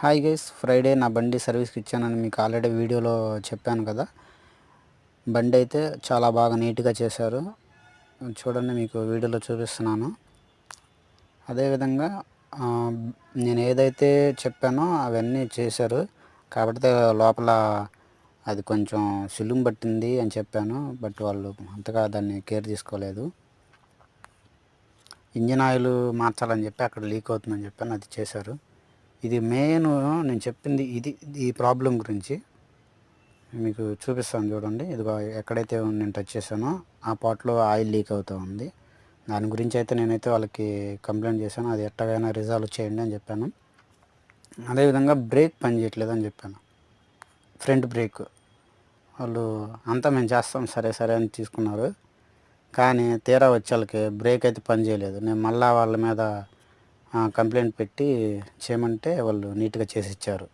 Hi guys, Friday నా బండి సర్వీస్కి ఇచ్చానని మీకు ఆల్రెడీ వీడియోలో చెప్పాను కదా. బండి అయితే చాలా బాగా నీట్గా చేశారు. చూడండి, మీకు వీడియోలో చూపిస్తున్నాను. అదేవిధంగా నేను ఏదైతే చెప్పానో అవన్నీ చేశారు. కాకపోతే లోపల అది కొంచెం సులుం పట్టింది అని చెప్పాను, బట్ వాళ్ళు అంతగా దాన్ని కేర్ తీసుకోలేదు. ఇంజిన్ ఆయిల్ మార్చాలని చెప్పి అక్కడ లీక్ అవుతుందని చెప్పాను, అది చేశారు. ఇది మెయిన్ నేను చెప్పింది ఈ ప్రాబ్లం గురించి మీకు చూపిస్తాను. చూడండి, ఇదిగో ఎక్కడైతే నేను టచ్ చేశానో ఆ పాట్లో ఆయిల్ లీక్ అవుతూ ఉంది. దాని గురించి అయితే నేనైతే వాళ్ళకి కంప్లైంట్ చేశాను. అది ఎట్టగైనా రిజాల్వ్ చేయండి అని చెప్పాను. అదేవిధంగా బ్రేక్ పని చేయట్లేదు అని చెప్పాను, ఫ్రంట్ బ్రేక్. వాళ్ళు అంతా మేము చేస్తాం సరే సరే అని తీసుకున్నారు, కానీ తీరా వచ్చేళ్ళకి బ్రేక్ అయితే పని చేయలేదు. నేను మళ్ళీ వాళ్ళ మీద కంప్లైంట్ పెట్టి చేయమంటే వాళ్ళు నీట్గా చేసి ఇచ్చారు.